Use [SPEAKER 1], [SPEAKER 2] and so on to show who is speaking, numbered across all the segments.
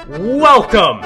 [SPEAKER 1] Welcome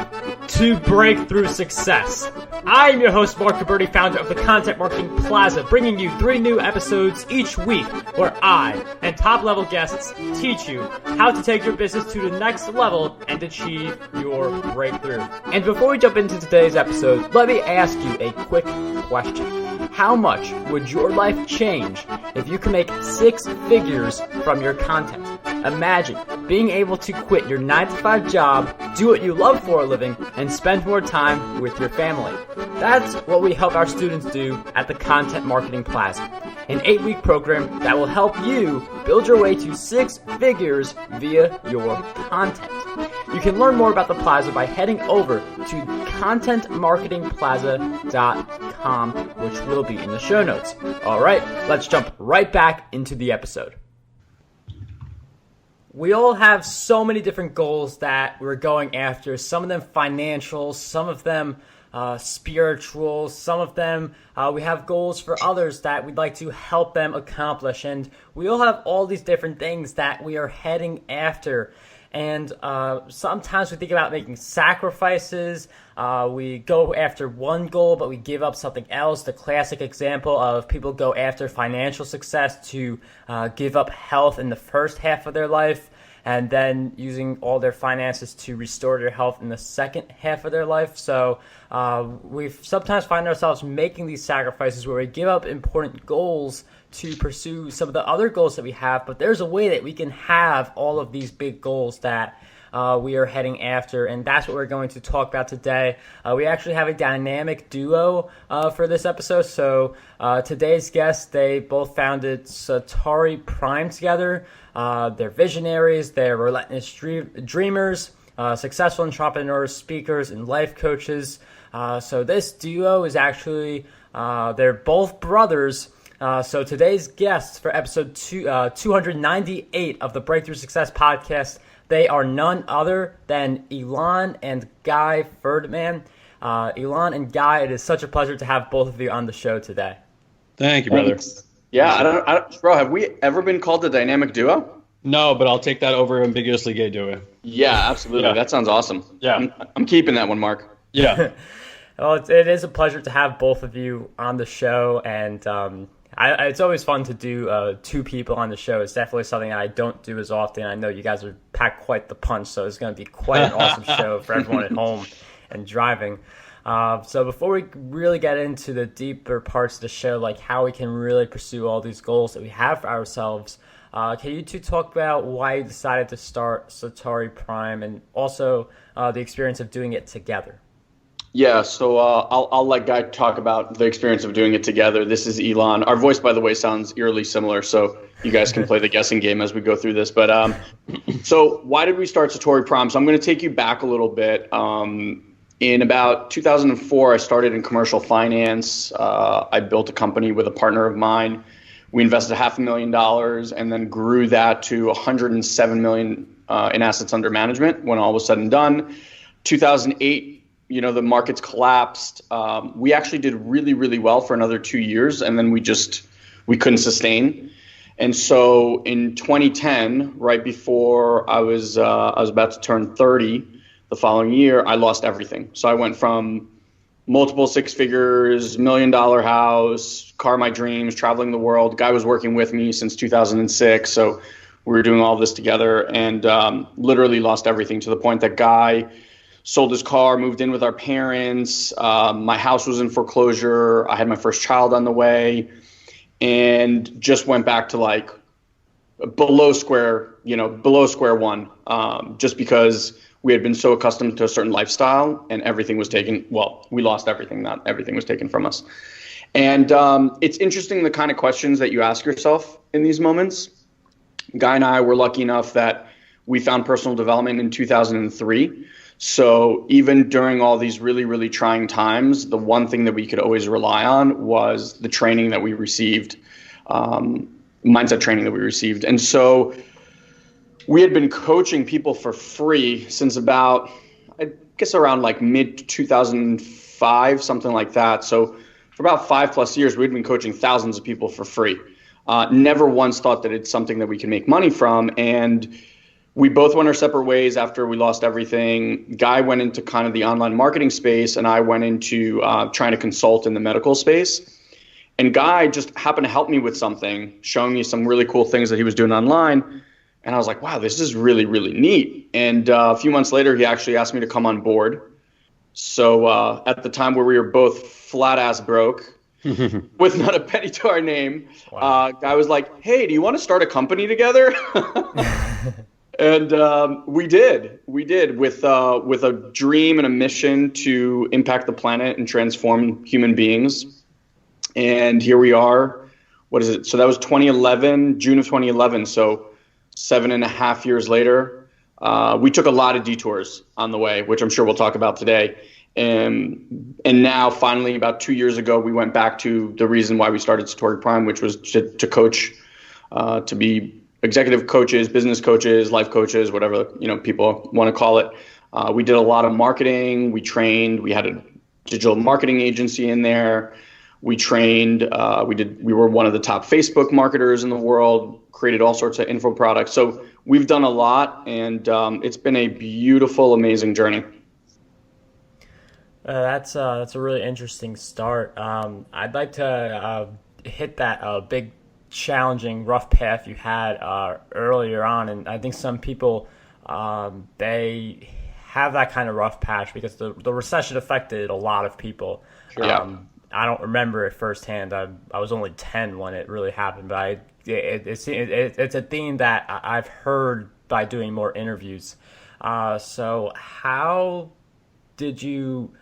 [SPEAKER 1] to Breakthrough Success. I am your host, Mark Caberti, founder of the Content Marketing Plaza, bringing you 3 new episodes each week where I and top-level guests teach you how to take your business to the next level and achieve your breakthrough. And before we jump into today's episode, let me ask you a quick question. How much would your life change if you could make 6 figures from your content? Imagine being able to quit your 9-to-5 job, do what you love for a living, and spend more time with your family. That's what we help our students do at the Content Marketing Plaza, an 8-week program that will help you build your way to 6 figures via your content. You can learn more about the Plaza by heading over to contentmarketingplaza.com, which will be in the show notes. All right, let's jump right back into the episode. We all have so many different goals that we're going after, some of them financial, some of them spiritual, some of them we have goals for others that we'd like to help them accomplish, and we all have all these different things that we are heading after. And sometimes we think about making sacrifices. We go after one goal, but we give up something else. The classic example of people go after financial success to give up health in the first half of their life, and then using all their finances to restore their health in the second half of their life. So we sometimes find ourselves making these sacrifices where we give up important goals to pursue some of the other goals that we have, but there's a way that we can have all of these big goals that we are heading after, and that's what we're going to talk about today. We actually have a dynamic duo for this episode. So today's guests, they both founded Satori Prime together. They're visionaries, they're relentless dreamers, successful entrepreneurs, speakers, and life coaches. So this duo is actually, they're both brothers. So today's guests for episode 298 of the Breakthrough Success Podcast, they are none other than Ilan and Guy Ferdman. Ilan and Guy, it is such a pleasure to have both of you on the show today.
[SPEAKER 2] Thank you, brother.
[SPEAKER 3] Yeah, I don't, bro, have we ever been called the dynamic duo?
[SPEAKER 2] No, but I'll take that over ambiguously gay duo.
[SPEAKER 3] Yeah, absolutely. Yeah. That sounds awesome.
[SPEAKER 2] Yeah.
[SPEAKER 3] I'm keeping that one, Mark.
[SPEAKER 2] Yeah.
[SPEAKER 1] Well, it is a pleasure to have both of you on the show, and it's always fun to do 2 people on the show. It's definitely something I don't do as often. I know you guys are packed quite the punch, so it's going to be quite an awesome show for everyone at home and driving. So before we really get into the deeper parts of the show, like how we can really pursue all these goals that we have for ourselves, can you 2 talk about why you decided to start Satori Prime and also the experience of doing it together?
[SPEAKER 3] Yeah, so I'll let Guy talk about the experience of doing it together. This is Ilan. Our voice, by the way, sounds eerily similar, so you guys can play the guessing game as we go through this. But so why did we start Satori Prime? So I'm going to take you back a little bit. In about 2004, I started in commercial finance. I built a company with a partner of mine. We invested $500,000 and then grew that to $107 million in assets under management when all was said and done. 2008, the markets collapsed. We actually did really, really well for another 2 years, and then we couldn't sustain. And so in 2010, right before I was about to turn 30, the following year, I lost everything. So I went from multiple 6 figures, $1 million house, car of my dreams, traveling the world. Guy was working with me since 2006, so we were doing all this together, and literally lost everything to the point that Guy sold his car, moved in with our parents. My house was in foreclosure. I had my first child on the way, and just went back to like below square one, just because we had been so accustomed to a certain lifestyle and everything was taken. Well, we lost everything. Not everything was taken from us. And it's interesting the kind of questions that you ask yourself in these moments. Guy and I were lucky enough that we found personal development in 2003. So even during all these really, really trying times, the one thing that we could always rely on was the training that we received, mindset training that we received. And so we had been coaching people for free since about, I guess around like mid 2005, something like that. So for about 5+ years, we'd been coaching thousands of people for free. Never once thought that it's something that we can make money from. And we both went our separate ways after we lost everything. Guy went into kind of the online marketing space, and I went into trying to consult in the medical space. And Guy just happened to help me with something, showing me some really cool things that he was doing online. And I was like, wow, this is really, really neat. And a few months later, he actually asked me to come on board. So at the time where we were both flat ass broke, with not a penny to our name, Guy was like, hey, do you want to start a company together? And we did with a dream and a mission to impact the planet and transform human beings. And here we are. What is it? So that was 2011, June of 2011. So 7.5 years later, we took a lot of detours on the way, which I'm sure we'll talk about today. And now finally, about 2 years ago, we went back to the reason why we started Satori Prime, which was to coach, to be executive coaches, business coaches, life coaches, whatever people want to call it. We did a lot of marketing. We trained. We had a digital marketing agency in there. We trained. We were one of the top Facebook marketers in the world. Created all sorts of info products. So we've done a lot, and it's been a beautiful, amazing journey.
[SPEAKER 1] That's a really interesting start. I'd like to hit that big, challenging, rough path you had earlier on, and I think some people they have that kind of rough patch because the recession affected a lot of people.
[SPEAKER 3] Sure.
[SPEAKER 1] I don't remember it firsthand. I was only 10 when it really happened, but it's a theme that I've heard by doing more interviews. So how did you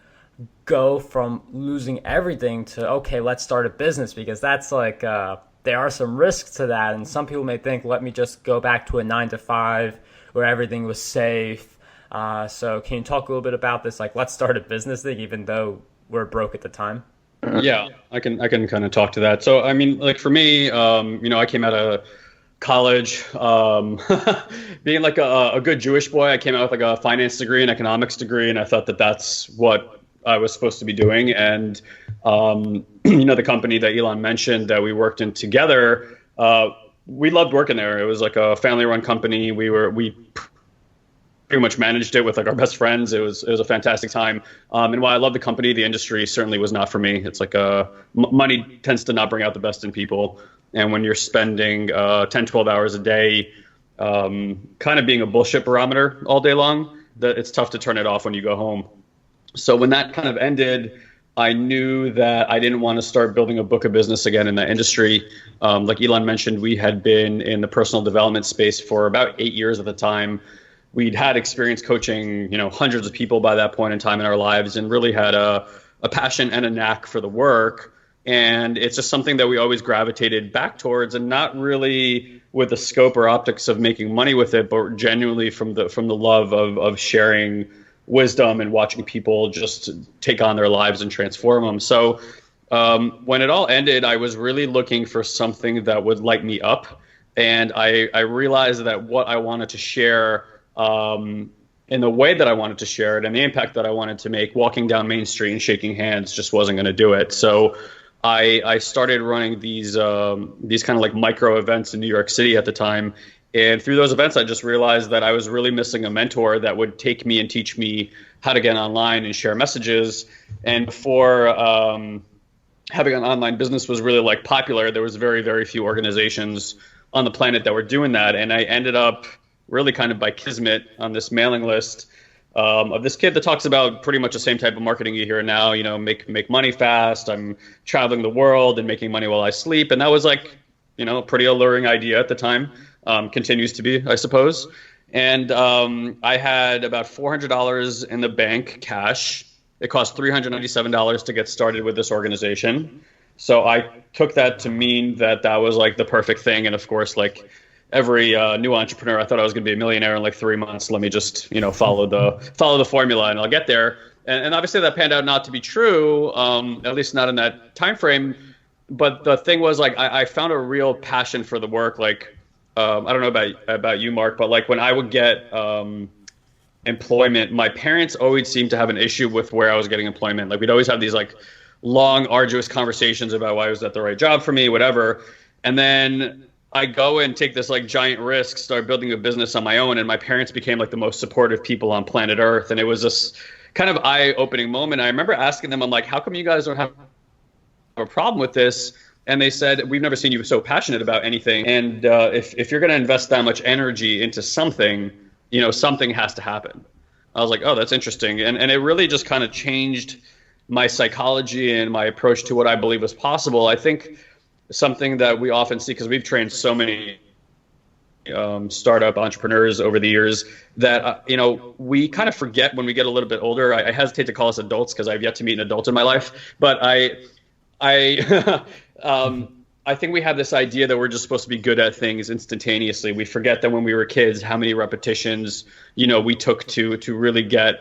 [SPEAKER 1] go from losing everything to, okay, let's start a business? Because that's like, there are some risks to that. And some people may think, let me just go back to a 9 to 5 where everything was safe. So can you talk a little bit about this? Like, let's start a business thing, even though we're broke at the time.
[SPEAKER 2] Yeah, I can kind of talk to that. So, I mean, like for me, I came out of college, being like a good Jewish boy. I came out with like a finance degree and economics degree, and I thought that that's what I was supposed to be doing. And, the company that Ilan mentioned that we worked in together, we loved working there. It was like a family-run company. We pretty much managed it with like our best friends. It was a fantastic time. And while I love the company, the industry certainly was not for me. It's like money tends to not bring out the best in people. And when you're spending 10, 12 hours a day, kind of being a bullshit barometer all day long, it's tough to turn it off when you go home. So when that kind of ended, I knew that I didn't want to start building a book of business again in that industry. Like Elon mentioned, we had been in the personal development space for about 8 years at the time. We'd had experience coaching, hundreds of people by that point in time in our lives, and really had a passion and a knack for the work. And it's just something that we always gravitated back towards, and not really with the scope or optics of making money with it, but genuinely from the love of sharing wisdom and watching people just take on their lives and transform them. So when it all ended, I was really looking for something that would light me up. And I realized that what I wanted to share in the way that I wanted to share it and the impact that I wanted to make, walking down Main Street and shaking hands just wasn't going to do it. So I started running these kind of like micro events in New York City at the time. And through those events, I just realized that I was really missing a mentor that would take me and teach me how to get online and share messages. And before having an online business was really like popular, there was very, very few organizations on the planet that were doing that. And I ended up really kind of by kismet on this mailing list of this kid that talks about pretty much the same type of marketing you hear now, make money fast. I'm traveling the world and making money while I sleep. And that was like, a pretty alluring idea at the time. Continues to be, I suppose. And I had about $400 in the bank cash. It cost $397 to get started with this organization. So I took that to mean that was like the perfect thing. And of course, like every new entrepreneur, I thought I was going to be a millionaire in like 3 months. Let me just, follow the formula and I'll get there. And obviously that panned out not to be true, at least not in that time frame. But the thing was, like, I found a real passion for the work. Like, I don't know about you, Mark, but like when I would get employment, my parents always seemed to have an issue with where I was getting employment. Like we'd always have these like long, arduous conversations about why was that the right job for me, whatever. And then I go and take this like giant risk, start building a business on my own, and my parents became like the most supportive people on planet Earth. And it was this kind of eye-opening moment. I remember asking them, I'm like, how come you guys don't have a problem with this? And they said, we've never seen you so passionate about anything. And if you're going to invest that much energy into something, something has to happen. I was like, oh, that's interesting. And it really just kind of changed my psychology and my approach to what I believe was possible. I think something that we often see, because we've trained so many startup entrepreneurs over the years, that we kind of forget when we get a little bit older. I hesitate to call us adults because I've yet to meet an adult in my life, but I I think we have this idea that we're just supposed to be good at things instantaneously. We forget that when we were kids, how many repetitions we took to really get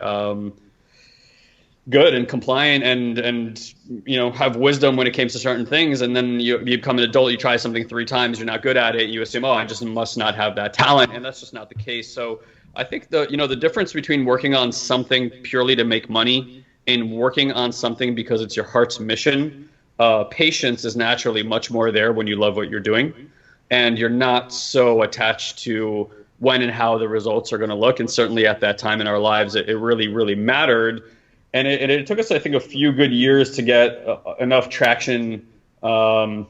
[SPEAKER 2] good and compliant and have wisdom when it came to certain things. And then you become an adult, you try something 3 times, you're not good at it, you assume, oh, I just must not have that talent, and that's just not the case. So I think the difference between working on something purely to make money and working on something because it's your heart's mission, patience is naturally much more there when you love what you're doing, and you're not so attached to when and how the results are going to look. And certainly at that time in our lives, it really, really mattered. And it took us, I think, a few good years to get enough traction to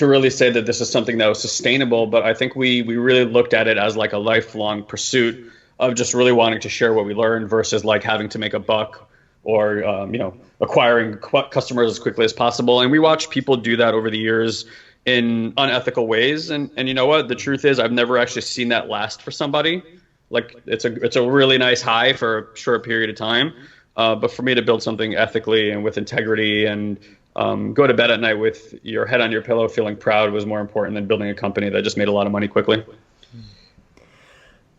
[SPEAKER 2] really say that this is something that was sustainable. But I think we really looked at it as like a lifelong pursuit of just really wanting to share what we learned versus like having to make a buck or acquiring customers as quickly as possible. And we watched people do that over the years in unethical ways. And you know what? The truth is, I've never actually seen that last for somebody. Like it's a really nice high for a short period of time. But for me to build something ethically and with integrity and go to bed at night with your head on your pillow feeling proud was more important than building a company that just made a lot of money quickly.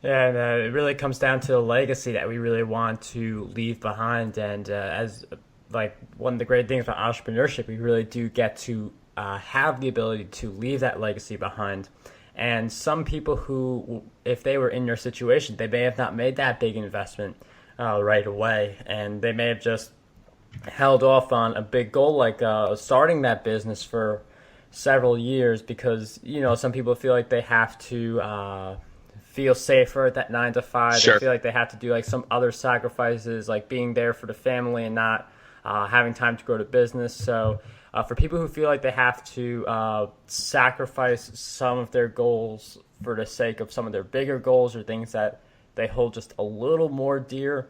[SPEAKER 1] Yeah, and it really comes down to the legacy that we really want to leave behind. And as like one of the great things about entrepreneurship, we really do get to have the ability to leave that legacy behind. And some people who, if they were in your situation, they may have not made that big investment right away, and they may have just held off on a big goal like starting that business for several years because some people feel like they have to feel safer at that 9 to 5.
[SPEAKER 2] Sure.
[SPEAKER 1] They feel like they have to do like some other sacrifices, like being there for the family and not having time to grow the business. So for people who feel like they have to sacrifice some of their goals for the sake of some of their bigger goals or things that they hold just a little more dear,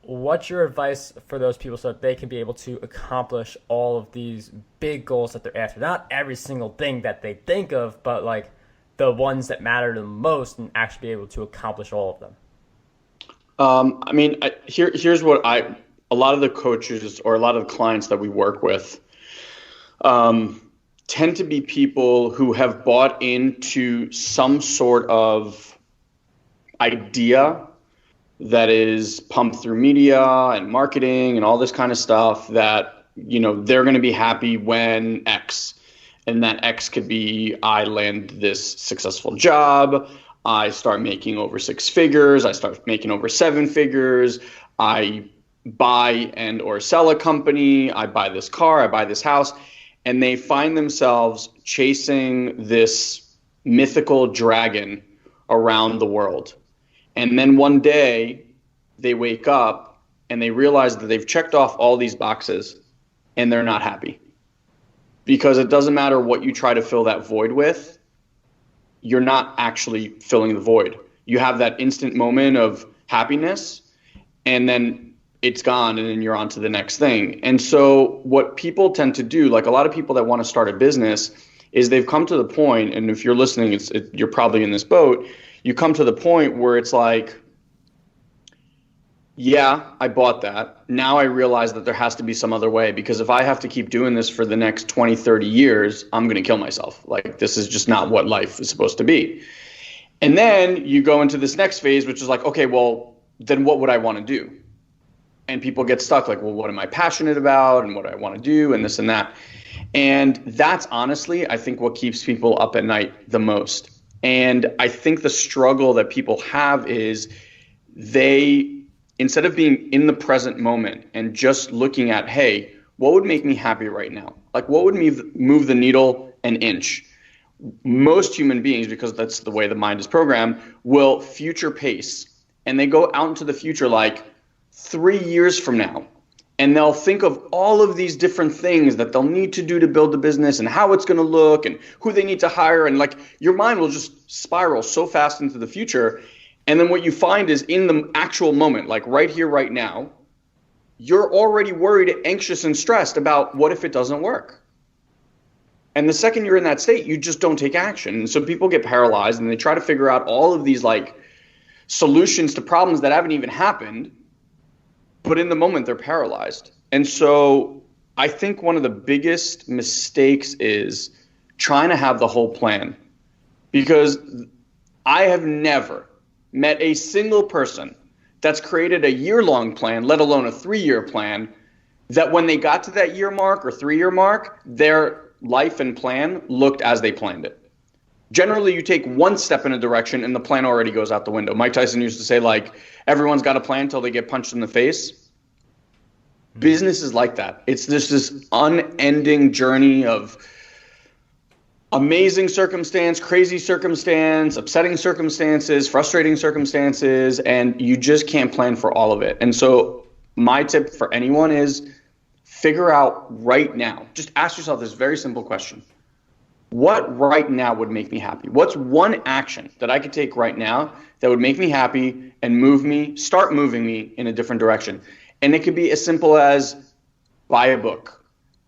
[SPEAKER 1] what's your advice for those people so that they can be able to accomplish all of these big goals that they're after? Not every single thing that they think of, but like the ones that matter the most, and actually be able to accomplish all of them.
[SPEAKER 3] Here's what a lot of the coaches or a lot of the clients that we work with tend to be people who have bought into some sort of idea that is pumped through media and marketing and all this kind of stuff that they're going to be happy when X, and that X could be I land this successful job, I start making over 6 figures, I start making over 7 figures, I buy and or sell a company, I buy this car, I buy this house, and they find themselves chasing this mythical dragon around the world. And then one day they wake up and they realize that they've checked off all these boxes and they're not happy. Because it doesn't matter what you try to fill that void with, you're not actually filling the void. You have that instant moment of happiness and then it's gone and then you're on to the next thing. And so what people tend to do, like a lot of people that want to start a business, is they've come to the point, and if you're listening, you're probably in this boat, you come to the point where it's like, yeah, I bought that. Now I realize that there has to be some other way, because if I have to keep doing this for the next 20, 30 years, I'm going to kill myself. Like, this is just not what life is supposed to be. And then you go into this next phase, which is like, okay, well, then what would I want to do? And people get stuck like, well, what am I passionate about and what do I want to do and this and that. And that's honestly, I think, what keeps people up at night the most. And I think the struggle that people have is they, instead of being in the present moment and just looking at, hey, what would make me happy right now? Like, what would move the needle an inch? most human beings, because that's the way the mind is programmed, will future pace. And they go out into the future like 3 years from now. And they'll think of all of these different things that they'll need to do to build the business and how it's going to look and who they need to hire. And like your mind will just spiral so fast into the future. And then what you find is in the actual moment, like right here, right now, you're already worried, anxious, and stressed about what if it doesn't work. And the second you're in that state, you just don't take action. And so people get paralyzed and they try to figure out all of these like solutions to problems that haven't even happened. But in the moment, they're paralyzed. And so I think one of the biggest mistakes is trying to have the whole plan. Because I have never met a single person that's created a year-long plan, let alone a 3-year plan, that when they got to that year mark or 3-year mark, their life and plan looked as they planned it. Generally, you take one step in a direction and the plan already goes out the window. Mike Tyson used to say, like, everyone's got a plan until they get punched in the face. Business is like that. It's just this unending journey of amazing circumstance, crazy circumstance, upsetting circumstances, frustrating circumstances, and you just can't plan for all of it. And so my tip for anyone is figure out right now. Just ask yourself this very simple question. What right now would make me happy? What's one action that I could take right now that would make me happy and start moving me in a different direction? And it could be as simple as buy a book,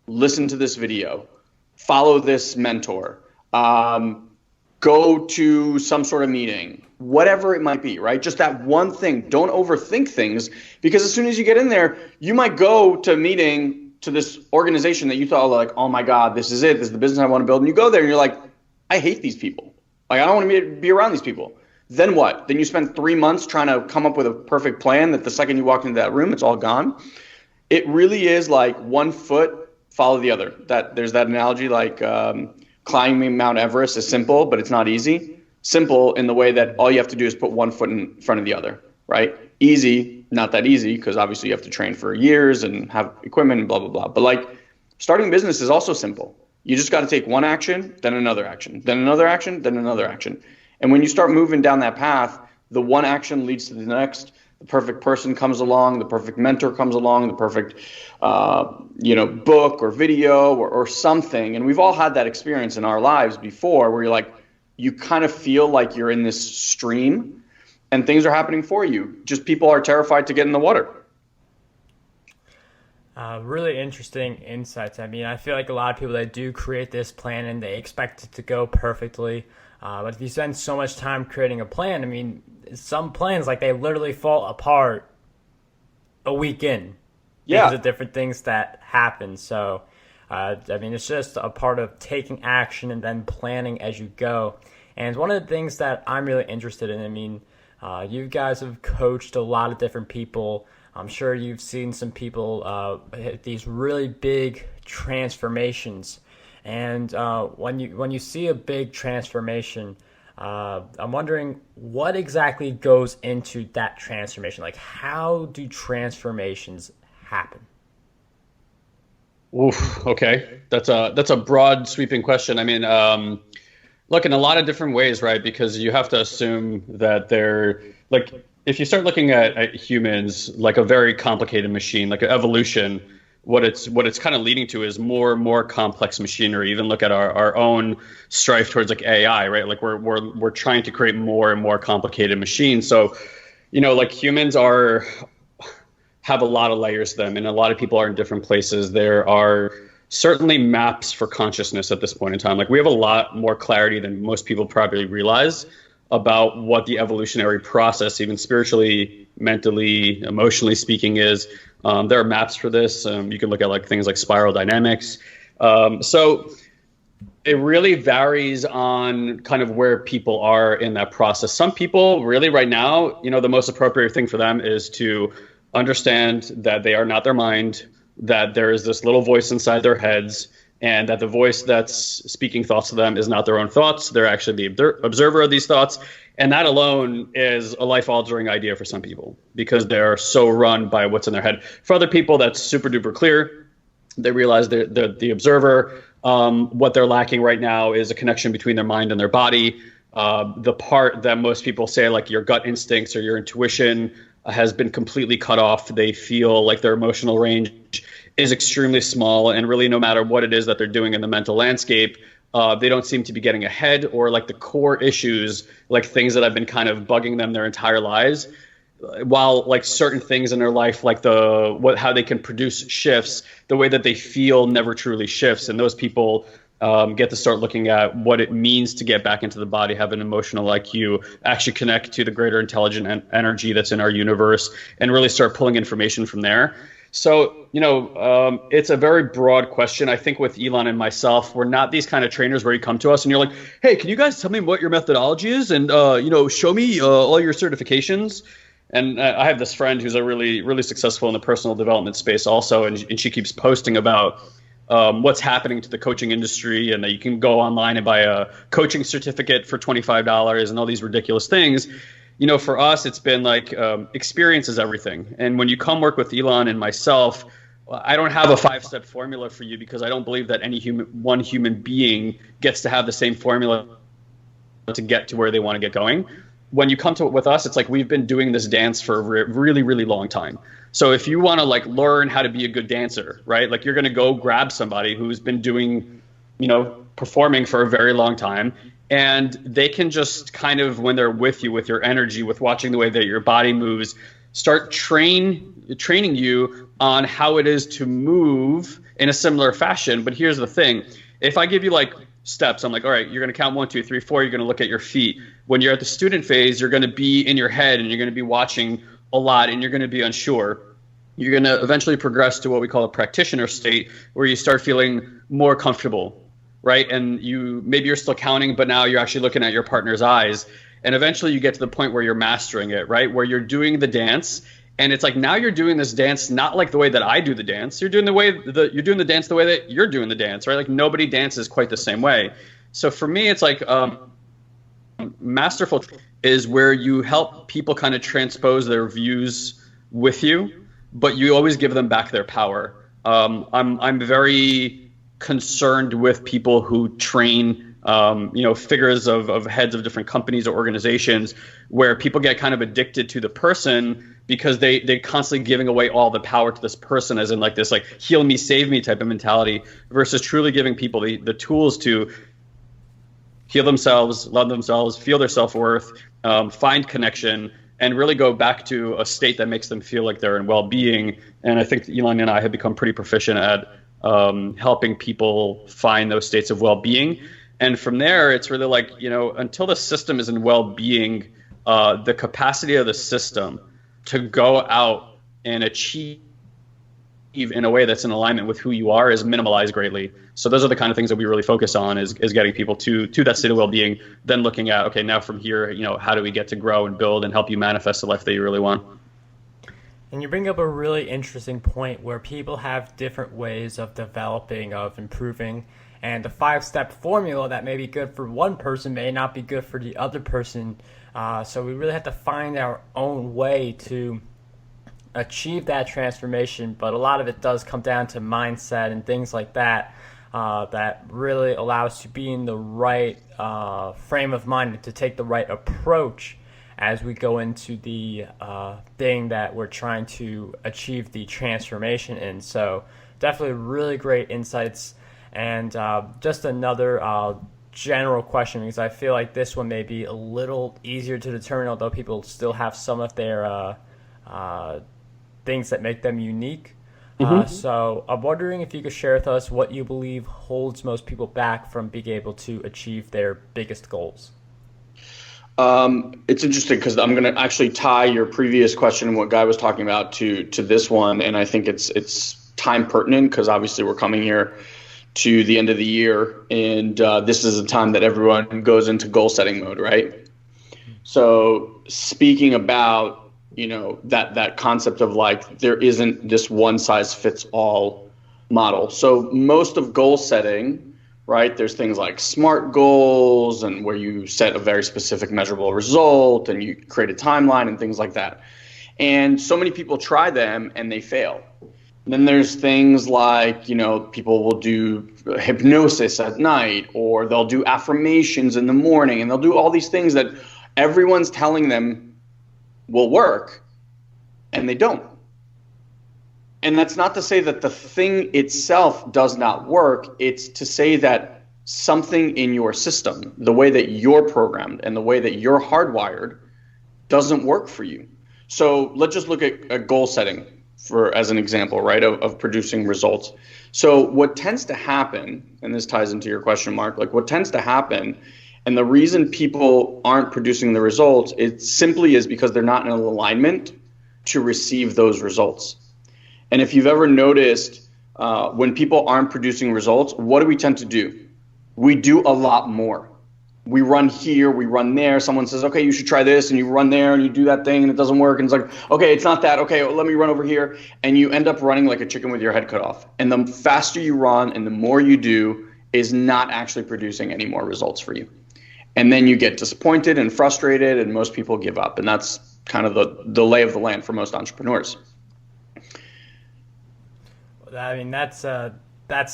[SPEAKER 3] listen to this video, follow this mentor, go to some sort of meeting, whatever it might be, right? Just that one thing. Don't overthink things, because as soon as you get in there, you might go to a meeting to this organization that you thought like, oh my God, this is it. This is the business I want to build. And you go there and you're like, I hate these people. Like, I don't want to be around these people. Then what? Then you spend 3 months trying to come up with a perfect plan that the second you walk into that room, it's all gone. It really is like one foot, follow the other. There's that analogy like climbing Mount Everest is simple, but it's not easy. Simple in the way that all you have to do is put one foot in front of the other, right? Easy, not that easy, because obviously you have to train for years and have equipment and blah, blah, blah. But like starting business is also simple. You just got to take one action, then another action, then another action, then another action. And when you start moving down that path, the one action leads to the next. The perfect person comes along, the perfect mentor comes along, the perfect book or video or something. And we've all had that experience in our lives before where you're like, you kind of feel like you're in this stream and things are happening for you. Just people are terrified to get in the water.
[SPEAKER 1] Really interesting insights. I mean, I feel like a lot of people that do create this plan and they expect it to go perfectly. But if you spend so much time creating a plan, I mean, some plans, like, they literally fall apart a week in because of different things that happen. So, I mean, it's just a part of taking action and then planning as you go. And one of the things that I'm really interested in, I mean, you guys have coached a lot of different people. I'm sure you've seen some people hit these really big transformations. And when you see a big transformation, I'm wondering what exactly goes into that transformation. Like, how do transformations happen?
[SPEAKER 2] Oof, okay, that's a broad, sweeping question. I mean, look, in a lot of different ways, right? Because you have to assume that they're like, if you start looking at humans like a very complicated machine, like evolution. What it's kind of leading to is more and more complex machinery. Even look at our own strife towards like AI, right? Like we're trying to create more and more complicated machines. So, like humans have a lot of layers to them, and a lot of people are in different places. There are certainly maps for consciousness at this point in time. Like we have a lot more clarity than most people probably realize about what the evolutionary process, even spiritually, mentally, emotionally speaking, is. There are maps for this. You can look at like things like spiral dynamics. So it really varies on kind of where people are in that process. Some people really right now, the most appropriate thing for them is to understand that they are not their mind, that there is this little voice inside their heads, and that the voice that's speaking thoughts to them is not their own thoughts. They're actually the observer of these thoughts. And that alone is a life-altering idea for some people because they're so run by what's in their head. For other people, that's super duper clear. They realize they're the observer. What they're lacking right now is a connection between their mind and their body. The part that most people say, like your gut instincts or your intuition, has been completely cut off. They feel like their emotional range is extremely small, and really no matter what it is that they're doing in the mental landscape, they don't seem to be getting ahead, or like the core issues, like things that have been kind of bugging them their entire lives. While like certain things in their life, like how they can produce shifts, the way that they feel never truly shifts. And those people get to start looking at what it means to get back into the body, have an emotional IQ, actually connect to the greater intelligent energy that's in our universe, and really start pulling information from there. So, it's a very broad question. I think with Ilan and myself, we're not these kind of trainers where you come to us and you're like, hey, can you guys tell me what your methodology is? And, show me all your certifications. And I have this friend who's a really, really successful in the personal development space also. And she keeps posting about what's happening to the coaching industry, and that you can go online and buy a coaching certificate for $25 and all these ridiculous things. For us, it's been like experience is everything. And when you come work with Ilan and myself, I don't have a 5-step formula for you, because I don't believe that one human being gets to have the same formula to get to where they want to get going. When you come to it with us, it's like we've been doing this dance for a really, really long time. So if you want to like learn how to be a good dancer, right? Like you're going to go grab somebody who's been doing, performing for a very long time. And they can just kind of, when they're with you, with your energy, with watching the way that your body moves, start training you on how it is to move in a similar fashion. But here's the thing. If I give you like steps, I'm like, all right, you're going to count 1, 2, 3, 4. You're going to look at your feet. When you're at the student phase, you're going to be in your head and you're going to be watching a lot and you're going to be unsure. You're going to eventually progress to what we call a practitioner state, where you start feeling more comfortable. Right. And maybe you're still counting, but now you're actually looking at your partner's eyes. And eventually you get to the point where you're mastering it, right? Where you're doing the dance. And it's like, now you're doing this dance, not like the way that I do the dance. You're doing the dance the way that you're doing the dance, right? Like nobody dances quite the same way. So for me, it's like masterful is where you help people kind of transpose their views with you, but you always give them back their power. I'm very concerned with people who train, figures of heads of different companies or organizations, where people get kind of addicted to the person because they're constantly giving away all the power to this person, as in like this, like heal me, save me type of mentality, versus truly giving people the tools to heal themselves, love themselves, feel their self-worth, find connection, and really go back to a state that makes them feel like they're in well-being. And I think Ilan and I have become pretty proficient at helping people find those states of well-being. And from there, it's really like, until the system is in well-being, the capacity of the system to go out and achieve in a way that's in alignment with who you are is minimalized greatly. So those are the kind of things that we really focus on, is getting people to that state of well-being, then looking at, okay, now from here, how do we get to grow and build and help you manifest the life that you really want?
[SPEAKER 1] And you bring up a really interesting point where people have different ways of developing, of improving, and the 5-step formula that may be good for one person may not be good for the other person. So we really have to find our own way to achieve that transformation. But a lot of it does come down to mindset and things like that, that really allow us to be in the right frame of mind and to take the right approach as we go into the thing that we're trying to achieve the transformation in. So definitely really great insights. And just another general question, because I feel like this one may be a little easier to determine, although people still have some of their things that make them unique. So I'm wondering if you could share with us what you believe holds most people back from being able to achieve their biggest goals.
[SPEAKER 3] It's interesting because I'm going to actually tie your previous question and what Guy was talking about to this one, and I think it's time pertinent because obviously we're coming here to the end of the year, and this is a time that everyone goes into goal setting mode, right? So speaking about that concept of like there isn't this one size fits all model. So most of goal setting, right, there's things like SMART goals and where you set a very specific measurable result and you create a timeline and things like that. And so many people try them and they fail. Then there's things like, people will do hypnosis at night, or they'll do affirmations in the morning, and they'll do all these things that everyone's telling them will work, and they don't. And that's not to say that the thing itself does not work. It's to say that something in your system, the way that you're programmed and the way that you're hardwired, doesn't work for you. So let's just look at goal setting as an example, right, of producing results. So what tends to happen, and this ties into your question, Mark, like what tends to happen, and the reason people aren't producing the results, it simply is because they're not in alignment to receive those results. And if you've ever noticed, when people aren't producing results, what do we tend to do? We do a lot more. We run here, we run there. Someone says, okay, you should try this, and you run there and you do that thing and it doesn't work. And it's like, okay, it's not that. Okay, well, let me run over here. And you end up running like a chicken with your head cut off. And the faster you run and the more you do is not actually producing any more results for you. And then you get disappointed and frustrated, and most people give up. And that's kind of the lay of the land for most entrepreneurs.
[SPEAKER 1] I mean, that's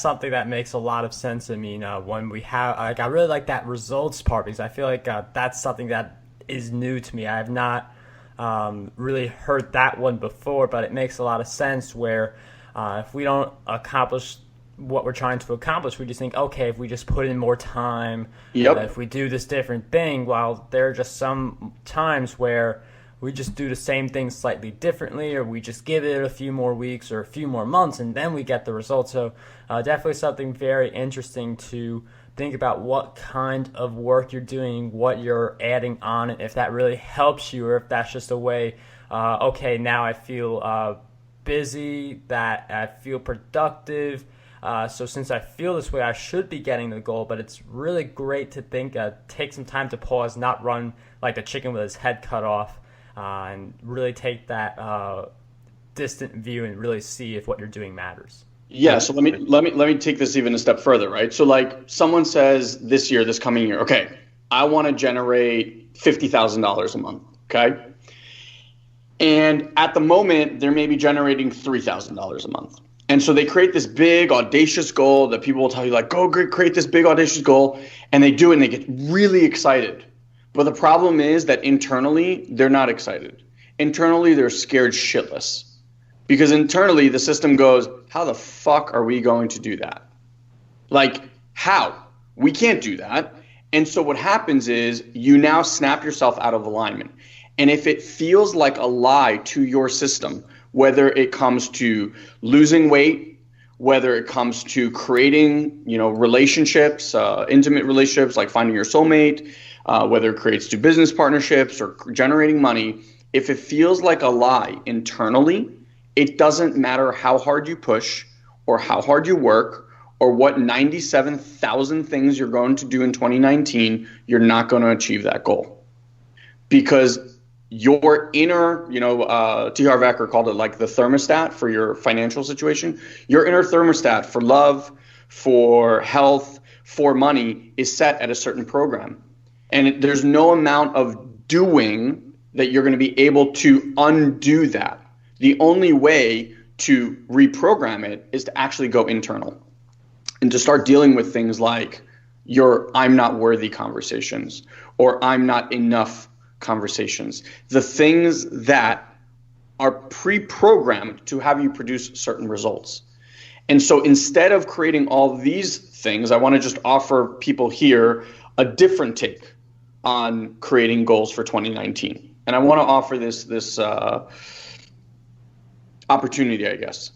[SPEAKER 1] something that makes a lot of sense. I mean, when we have, like, I really like that results part, because I feel like that's something that is new to me. I have not really heard that one before, but it makes a lot of sense where if we don't accomplish what we're trying to accomplish, we just think, okay, if we just put in more time, if we do this different thing, while there are just some times where we just do the same thing slightly differently, or we just give it a few more weeks or a few more months, and then we get the results. So definitely something very interesting to think about, what kind of work you're doing, what you're adding on, and if that really helps you, or if that's just a way, okay, now I feel busy, that I feel productive. So since I feel this way, I should be getting the goal. But it's really great to think, take some time to pause, not run like the chicken with his head cut off, and really take that distant view and really see if what you're doing matters.
[SPEAKER 3] Yeah. So let me take this even a step further, right? So like someone says this coming year, okay, I want to generate $50,000 a month. Okay. And at the moment, they're maybe generating $3,000 a month. And so they create this big audacious goal that people will tell you, like, go create this big audacious goal. And they do it and they get really excited. But the problem is that internally, they're not excited. Internally, they're scared shitless. Because internally, the system goes, how the fuck are we going to do that? Like, how? We can't do that. And so what happens is you now snap yourself out of alignment. And if it feels like a lie to your system, whether it comes to losing weight, whether it comes to creating, relationships, intimate relationships, like finding your soulmate, whether it creates to business partnerships or generating money, if it feels like a lie internally, it doesn't matter how hard you push or how hard you work or what 97,000 things you're going to do in 2019, you're not going to achieve that goal. Because your inner, T. Harv Eker called it like the thermostat for your financial situation. Your inner thermostat for love, for health, for money is set at a certain program. And there's no amount of doing that you're going to be able to undo that. The only way to reprogram it is to actually go internal and to start dealing with things like your I'm not worthy conversations or I'm not enough conversations, the things that are pre-programmed to have you produce certain results. And so instead of creating all these things, I want to just offer people here a different take on creating goals for 2019. And I want to offer this opportunity, I guess.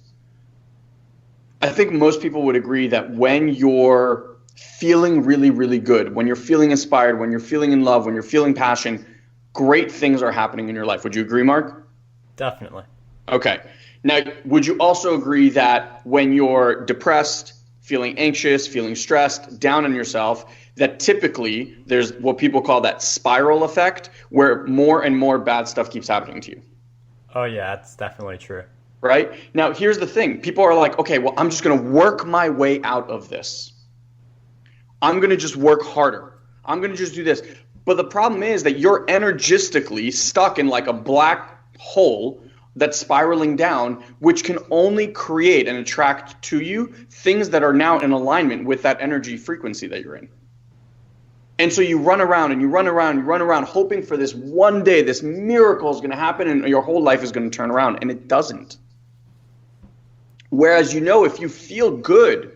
[SPEAKER 3] I think most people would agree that when you're feeling really, really good, when you're feeling inspired, when you're feeling in love, when you're feeling passion, great things are happening in your life. Would you agree, Mark?
[SPEAKER 1] Definitely.
[SPEAKER 3] Okay. Now, would you also agree that when you're depressed, feeling anxious, feeling stressed, down on yourself, that typically there's what people call that spiral effect where more and more bad stuff keeps happening to you?
[SPEAKER 1] Oh, yeah, that's definitely true.
[SPEAKER 3] Right? Now, here's the thing. People are like, okay, well, I'm just going to work my way out of this. I'm going to just work harder. I'm going to just do this. But the problem is that you're energistically stuck in like a black hole that's spiraling down, which can only create and attract to you things that are now in alignment with that energy frequency that you're in. And so you run around and you run around, hoping for this one day, this miracle is going to happen and your whole life is going to turn around, and it doesn't. Whereas, if you feel good,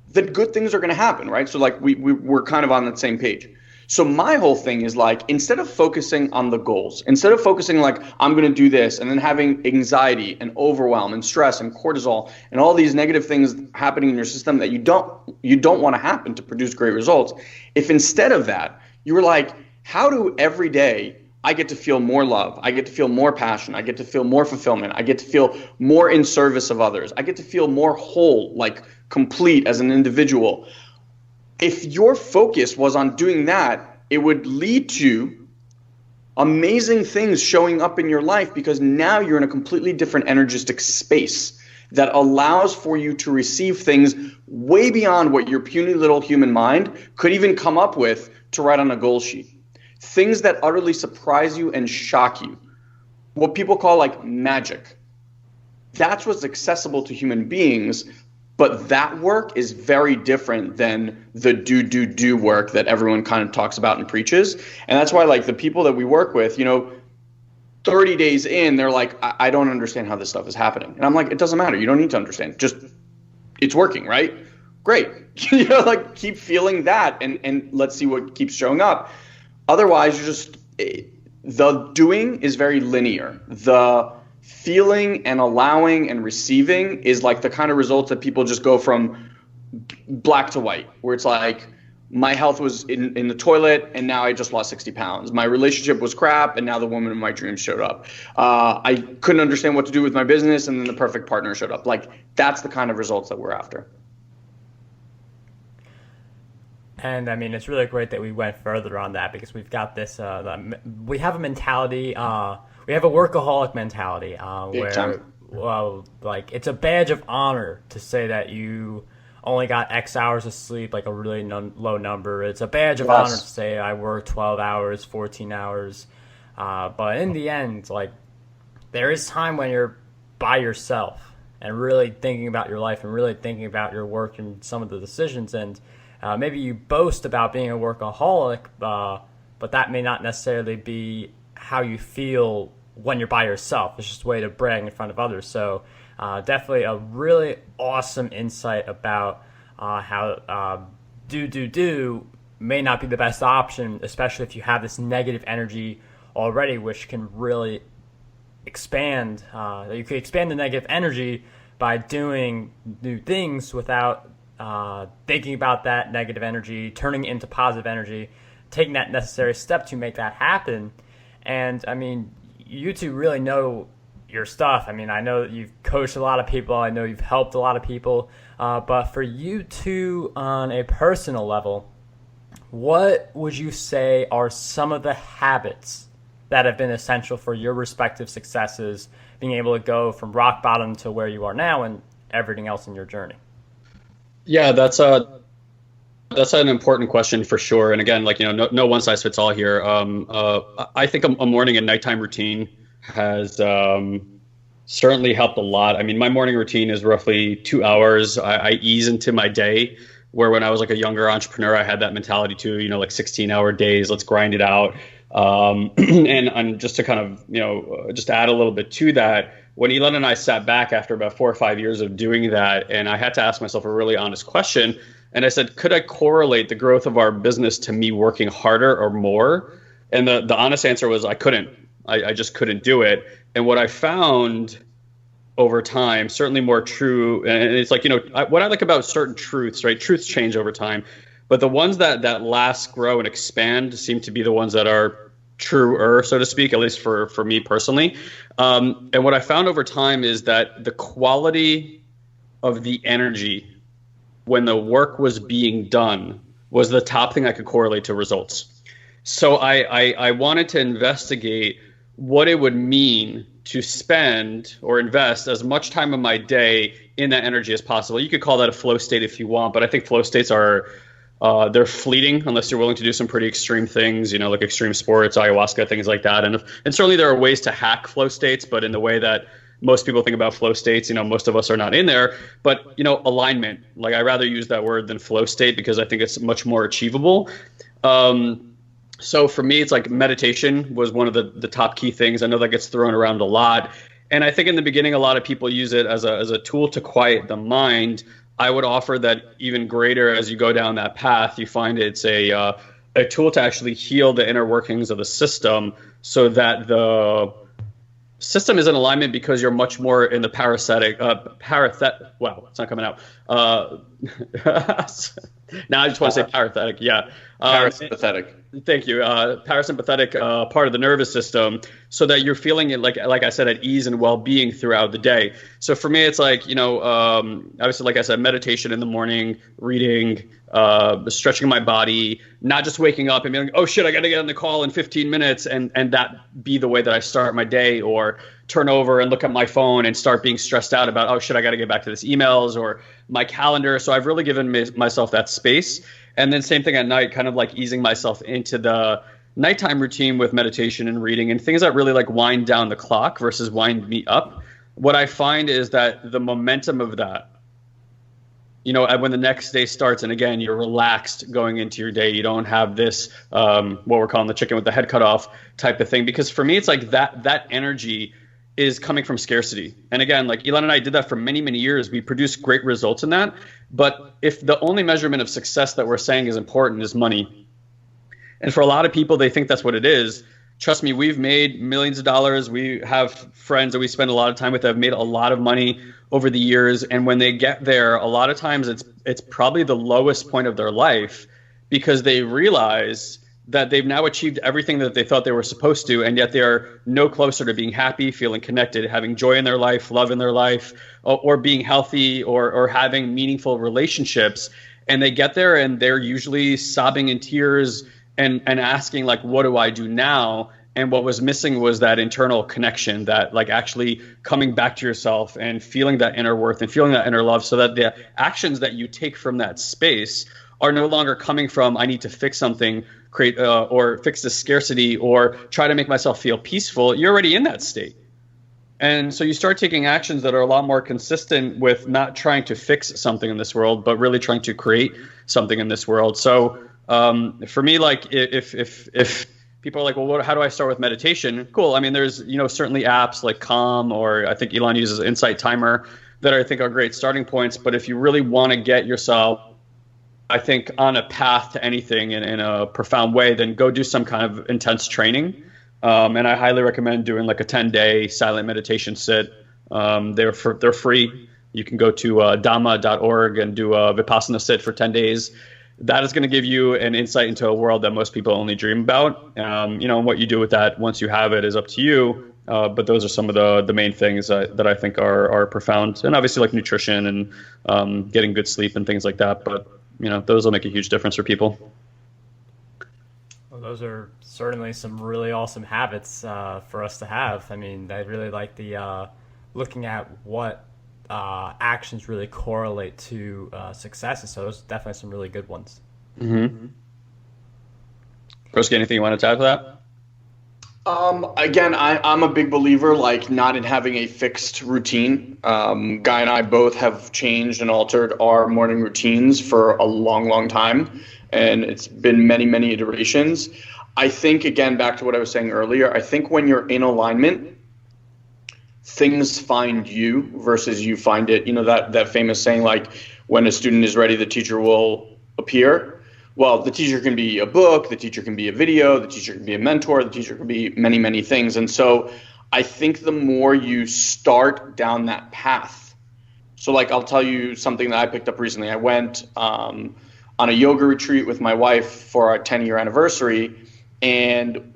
[SPEAKER 3] then good things are going to happen, right? So like we're kind of on that same page. So my whole thing is like, instead of focusing on the goals, instead of focusing like I'm going to do this and then having anxiety and overwhelm and stress and cortisol and all these negative things happening in your system that you don't want to happen to produce great results, if instead of that you were like, how do every day I get to feel more love, I get to feel more passion, I get to feel more fulfillment, I get to feel more in service of others, I get to feel more whole, like complete as an individual. If your focus was on doing that, it would lead to amazing things showing up in your life, because now you're in a completely different energetic space that allows for you to receive things way beyond what your puny little human mind could even come up with to write on a goal sheet. Things that utterly surprise you and shock you. What people call like magic. That's what's accessible to human beings. But that work is very different than the do work that everyone kind of talks about and preaches. And that's why, like, the people that we work with, 30 days in, they're like, I don't understand how this stuff is happening. And I'm like, it doesn't matter. You don't need to understand. Just, it's working, right? Great. Like, keep feeling that and let's see what keeps showing up. Otherwise, the doing is very linear. The feeling and allowing and receiving is like the kind of results that people just go from black to white, where it's like, my health was in the toilet and now I just lost 60 pounds. My relationship was crap and now the woman of my dreams showed up. I couldn't understand what to do with my business and then the perfect partner showed up. Like, that's the kind of results that we're after.
[SPEAKER 1] And I mean, it's really great that we went further on that, because we've got this, we have a mentality, we have a workaholic mentality, where like, it's a badge of honor to say that you only got X hours of sleep, like a really low number. It's a badge of honor to say I work 12 hours, 14 hours. But in the end, like, there is time when you're by yourself and really thinking about your life and really thinking about your work and some of the decisions. And maybe you boast about being a workaholic, but that may not necessarily be how you feel when you're by yourself. It's just a way to brag in front of others. So definitely a really awesome insight about how do may not be the best option, especially if you have this negative energy already, which can really expand. You could expand the negative energy by doing new things without thinking about that negative energy, turning it into positive energy, taking that necessary step to make that happen. And I mean, you two really know your stuff. I mean, I know that you've coached a lot of people. I know you've helped a lot of people. But for you two on a personal level, what would you say are some of the habits that have been essential for your respective successes, being able to go from rock bottom to where you are now and everything else in your journey?
[SPEAKER 2] Yeah, that's an important question for sure. And again, like, no one size fits all here. I think a morning and nighttime routine has certainly helped a lot. I mean, my morning routine is roughly 2 hours. I ease into my day, where when I was like a younger entrepreneur, I had that mentality too, like 16-hour days, let's grind it out. And just to kind of, just add a little bit to that, when Ilan and I sat back after about 4 or 5 years of doing that, and I had to ask myself a really honest question, and I said, could I correlate the growth of our business to me working harder or more? And the honest answer was I couldn't. I just couldn't do it. And what I found over time, certainly more true, and it's like, what I like about certain truths, right? Truths change over time, but the ones that last, grow, and expand seem to be the ones that are truer, so to speak, at least for me personally. And what I found over time is that the quality of the energy when the work was being done was the top thing I could correlate to results. So I wanted to investigate what it would mean to spend or invest as much time of my day in that energy as possible. You could call that a flow state if you want, but I think flow states are they're fleeting unless you're willing to do some pretty extreme things, like extreme sports, ayahuasca, things like that. And certainly there are ways to hack flow states, but in the way that most people think about flow states, most of us are not in there. But, alignment, like I rather use that word than flow state because I think it's much more achievable. So for me, it's like meditation was one of the top key things. I know that gets thrown around a lot. And I think in the beginning, a lot of people use it as a tool to quiet the mind. I would offer that even greater as you go down that path, you find it's a tool to actually heal the inner workings of the system so that the system is in alignment because you're much more in the wow, it's not coming out. Now I just want to say parasympathetic. Yeah.
[SPEAKER 3] Parasympathetic.
[SPEAKER 2] Thank you. Parasympathetic part of the nervous system so that you're feeling it, like I said, at ease and well-being throughout the day. So for me, it's like, obviously, like I said, meditation in the morning, reading, stretching my body, not just waking up and being like, oh shit, I got to get on the call in 15 minutes and that be the way that I start my day, or turn over and look at my phone and start being stressed out about, oh shit, I got to get back to this emails or my calendar. So I've really given myself that space. And then same thing at night, kind of like easing myself into the nighttime routine with meditation and reading and things that really like wind down the clock versus wind me up. What I find is that the momentum of that, when the next day starts, and again, you're relaxed going into your day, you don't have this, what we're calling the chicken with the head cut off type of thing. Because for me, it's like that energy is coming from scarcity. And again, like Ilan and I did that for many, many years. We produced great results in that. But if the only measurement of success that we're saying is important is money, and for a lot of people, they think that's what it is. Trust me, we've made millions of dollars. We have friends that we spend a lot of time with that have made a lot of money over the years. And when they get there, a lot of times it's probably the lowest point of their life because they realize that they've now achieved everything that they thought they were supposed to, and yet they are no closer to being happy, feeling connected, having joy in their life, love in their life, or being healthy or having meaningful relationships. And they get there and they're usually sobbing in tears and asking, like, what do I do now? And what was missing was that internal connection, that like actually coming back to yourself and feeling that inner worth and feeling that inner love, so that the actions that you take from that space are no longer coming from, I need to fix something, create or fix the scarcity or try to make myself feel peaceful. You're already in that state. And so you start taking actions that are a lot more consistent with not trying to fix something in this world, but really trying to create something in this world. So for me, like if people are like, well, how do I start with meditation? Cool. I mean, there's, certainly apps like Calm, or I think Ilan uses Insight Timer, that I think are great starting points. But if you really want to get yourself, I think, on a path to anything in a profound way, then go do some kind of intense training. And I highly recommend doing like a 10-day silent meditation sit. They're free. You can go to dhamma.org and do a Vipassana sit for 10 days. That is going to give you an insight into a world that most people only dream about. What you do with that once you have it is up to you. But those are some of the main things that I think are profound. And obviously like nutrition and getting good sleep and things like that. But, those will make a huge difference for people.
[SPEAKER 1] Well, those are certainly some really awesome habits for us to have. I mean, I really like the looking at what actions really correlate to success. So those are definitely some really good ones.
[SPEAKER 2] Mm-hmm. Broski, anything you want to add to that?
[SPEAKER 3] Again, I'm a big believer, like, not in having a fixed routine. Guy and I both have changed and altered our morning routines for a long, long time. And it's been many, many iterations. I think, again, back to what I was saying earlier, I think when you're in alignment, things find you versus you find it. That famous saying, like, when a student is ready, the teacher will appear. Well, the teacher can be a book, the teacher can be a video, the teacher can be a mentor, the teacher can be many, many things. And so I think the more you start down that path, so like I'll tell you something that I picked up recently. I went on a yoga retreat with my wife for our 10-year anniversary, and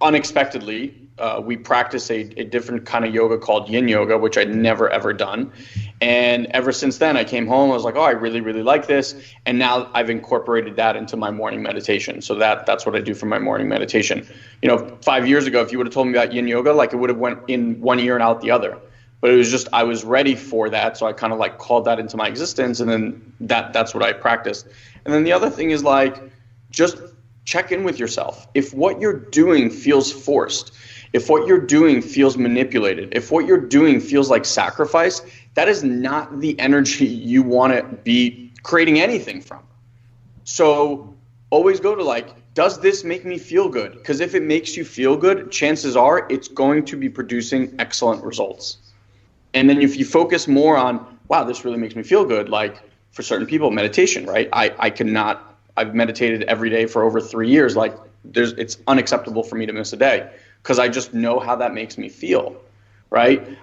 [SPEAKER 3] unexpectedly, we practice a different kind of yoga called yin yoga, which I'd never, ever done. And ever since then, I came home, I was like, oh, I really, really like this. And now I've incorporated that into my morning meditation. So that's what I do for my morning meditation. 5 years ago, if you would have told me about yin yoga, like, it would have went in one ear and out the other. but it was just, I was ready for that. So I kind of like called that into my existence. And then that's what I practiced. And then the other thing is like, just check in with yourself. If what you're doing feels forced, if what you're doing feels manipulated, if what you're doing feels like sacrifice, that is not the energy you want to be creating anything from. So always go to like, does this make me feel good? Because if it makes you feel good, chances are it's going to be producing excellent results. And then if you focus more on, wow, this really makes me feel good, like for certain people, meditation, right? I've meditated every day for over 3 years. Like it's unacceptable for me to miss a day because I just know how that makes me feel, right?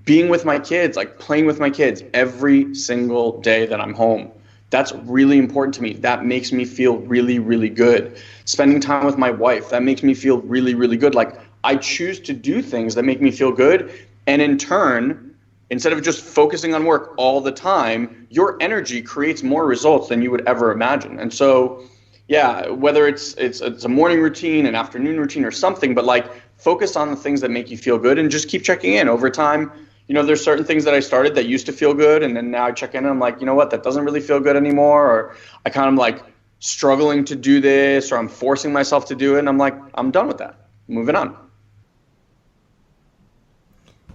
[SPEAKER 3] Being with my kids, like playing with my kids every single day that I'm home. That's really important to me. That makes me feel really, really good. Spending time with my wife, that makes me feel really, really good. Like I choose to do things that make me feel good. And in turn, instead of just focusing on work all the time, your energy creates more results than you would ever imagine. And so, yeah, whether it's a morning routine, an afternoon routine or something, but like focus on the things that make you feel good and just keep checking in over time. You know, there's certain things that I started that used to feel good, and then now I check in and I'm like, you know what, that doesn't really feel good anymore, or I kind of like struggling to do this, or I'm forcing myself to do it, and I'm like, I'm done with that. Moving on.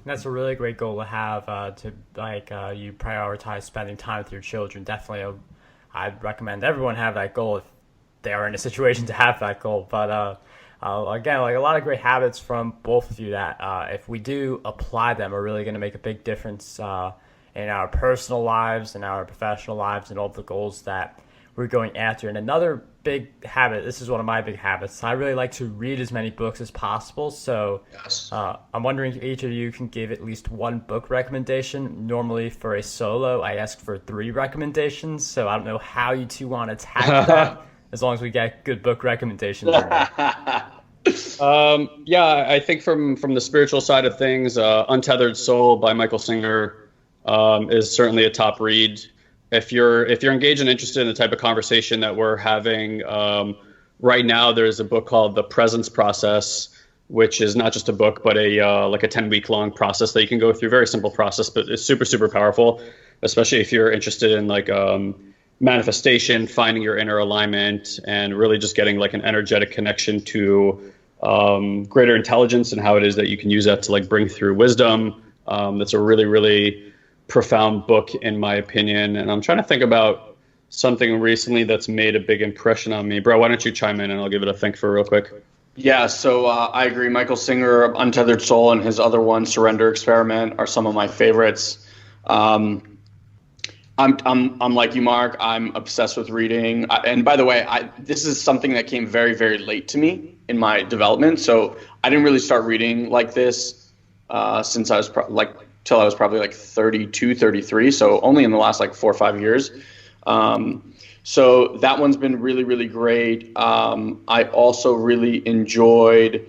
[SPEAKER 1] That's a really great goal to have, you prioritize spending time with your children. Definitely, I'd recommend everyone have that goal if they are in a situation to have that goal. But again, like a lot of great habits from both of you that if we do apply them are really going to make a big difference in our personal lives and our professional lives and all the goals that we're going after. And another big habit, this is one of my big habits, I really like to read as many books as possible. So
[SPEAKER 3] Yes.
[SPEAKER 1] I'm wondering if each of you can give at least one book recommendation. Normally for a solo, I ask for 3 recommendations. So I don't know how you two want to tackle that, as long as we get good book recommendations.
[SPEAKER 2] Yeah, I think from the spiritual side of things, Untethered Soul by Michael Singer is certainly a top read. If you're engaged and interested in the type of conversation that we're having right now, there's a book called The Presence Process, which is not just a book, but a 10-week long process that you can go through. Very simple process, but it's super, super powerful, especially if you're interested in like manifestation, finding your inner alignment, and really just getting like an energetic connection to greater intelligence and how it is that you can use that to like bring through wisdom. That's a really, really profound book in my opinion. And I'm trying to think about something recently that's made a big impression on me. Bro, why don't you chime in and I'll give it a think for real quick.
[SPEAKER 3] Yeah, so I agree. Michael Singer, Untethered Soul, and his other one, Surrender Experiment, are some of my favorites. I'm like you, Mark. I'm obsessed with reading. And by the way, this is something that came very, very late to me in my development. So I didn't really start reading like this since I was till I was probably like 32, 33. So only in the last like 4 or 5 years. So that one's been really, really great. I also really enjoyed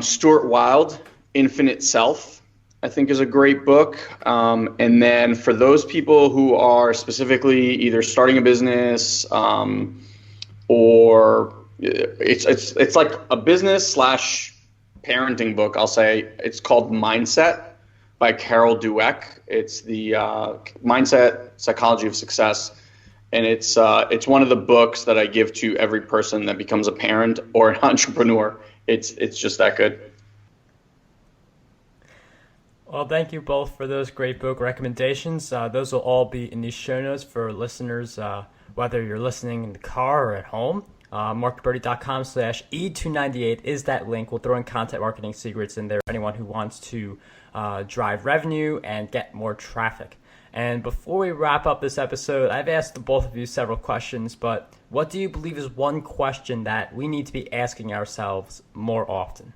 [SPEAKER 3] Stuart Wilde, Infinite Self, I think is a great book. And then for those people who are specifically either starting a business or it's like a business / parenting book, I'll say. It's called Mindset by Carol Dweck. It's the Mindset Psychology of Success. And it's one of the books that I give to every person that becomes a parent or an entrepreneur. It's just that good.
[SPEAKER 1] Well, thank you both for those great book recommendations. Those will all be in the show notes for listeners, whether you're listening in the car or at home. markberty.com/E298 is that link. We'll throw in content marketing secrets in there for anyone who wants to drive revenue and get more traffic. And before we wrap up this episode, I've asked the both of you several questions, but what do you believe is one question that we need to be asking ourselves more often?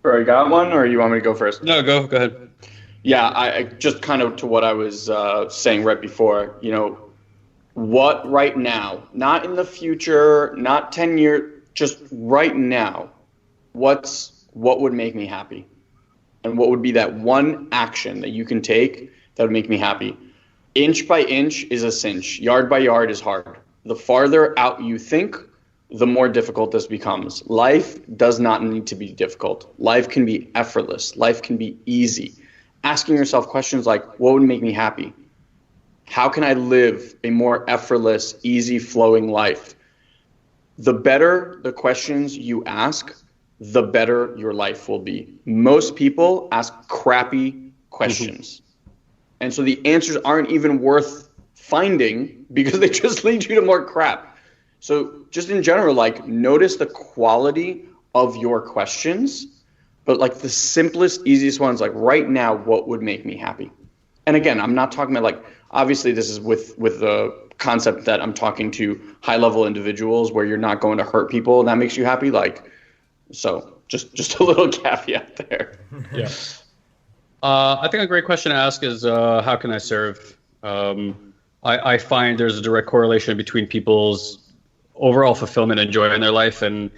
[SPEAKER 3] Or you got one, or you want me to go first?
[SPEAKER 2] No, go ahead.
[SPEAKER 3] Yeah, I just kind of to what I was saying right before, what right now, not in the future, not 10 years, just right now, what would make me happy? And what would be that one action that you can take that would make me happy? Inch by inch is a cinch. Yard by yard is hard. The farther out you think, the more difficult this becomes. Life does not need to be difficult. Life can be effortless. Life can be easy. Asking yourself questions like, what would make me happy? How can I live a more effortless, easy flowing life? The better the questions you ask, the better your life will be. Most people ask crappy questions. And so the answers aren't even worth finding because they just lead you to more crap. So just in general, like, notice the quality of your questions, but like the simplest, easiest ones, like right now, what would make me happy? And again, I'm not talking about like, obviously this is with the concept that I'm talking to high level individuals where you're not going to hurt people and that makes you happy. Like, so just a little caveat there.
[SPEAKER 2] Yeah. I think a great question to ask is, how can I serve? I find there's a direct correlation between people's overall fulfillment and joy in their life and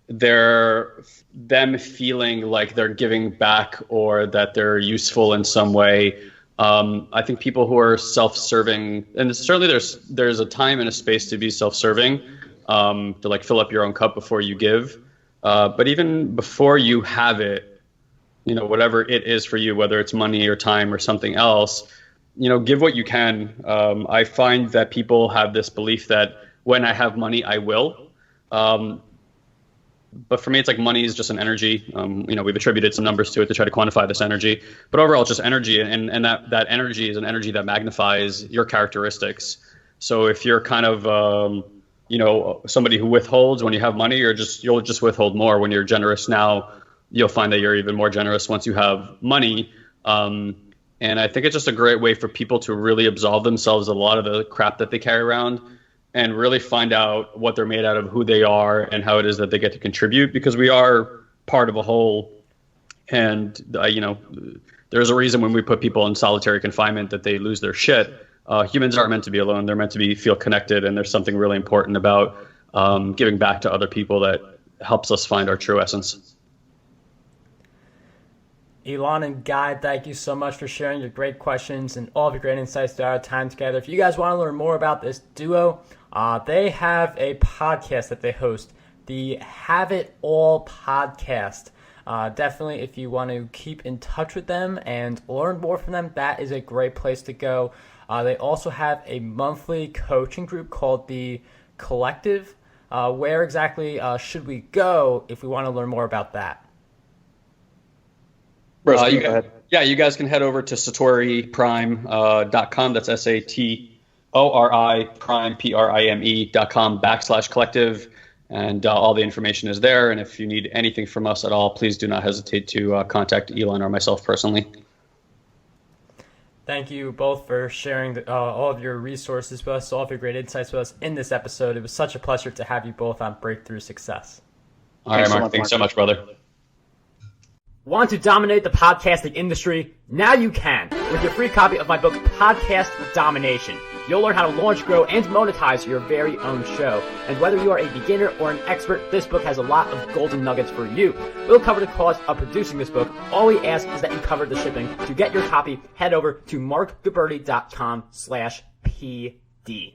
[SPEAKER 2] them feeling like they're giving back or that they're useful in some way. I think people who are self-serving, and certainly there's a time and a space to be self-serving, to like fill up your own cup before you give. But even before you have it, you know, whatever it is for you, whether it's money or time or something else, you know, give what you can. I find that people have this belief that when I have money, I will. But for me, it's like money is just an energy. You know, we've attributed some numbers to it to try to quantify this energy. But overall, it's just energy. And that energy is an energy that magnifies your characteristics. So if you're kind of, you know, somebody who withholds when you have money, you'll just withhold more. When you're generous now, you'll find that you're even more generous once you have money. And I think it's just a great way for people to really absolve themselves of a lot of the crap that they carry around and really find out what they're made out of, who they are, and how it is that they get to contribute, because we are part of a whole. And, you know, there's a reason when we put people in solitary confinement that they lose their shit. Humans aren't meant to be alone. They're meant to feel connected. And there's something really important about giving back to other people that helps us find our true essence.
[SPEAKER 1] Ilan and Guy, thank you so much for sharing your great questions and all of your great insights throughout our time together. If you guys want to learn more about this duo, they have a podcast that they host, the Have It All podcast. Definitely, if you want to keep in touch with them and learn more from them, that is a great place to go. They also have a monthly coaching group called the Collective. Where exactly should we go if we want to learn more about that?
[SPEAKER 2] You guys can head over to satoriprime.com. That's SATORI Prime, PRIME.com/collective. And all the information is there. And if you need anything from us at all, please do not hesitate to contact Ilan or myself personally.
[SPEAKER 1] Thank you both for sharing all of your resources with us, all of your great insights with us in this episode. It was such a pleasure to have you both on Breakthrough Success.
[SPEAKER 2] All right, Mark. Thanks so much, brother.
[SPEAKER 1] Want to dominate the podcasting industry? Now you can with your free copy of my book, Podcast Domination. You'll learn how to launch, grow, and monetize your very own show. And whether you are a beginner or an expert, this book has a lot of golden nuggets for you. We'll cover the cost of producing this book. All we ask is that you cover the shipping. To get your copy, head over to markgaberti.com/PD.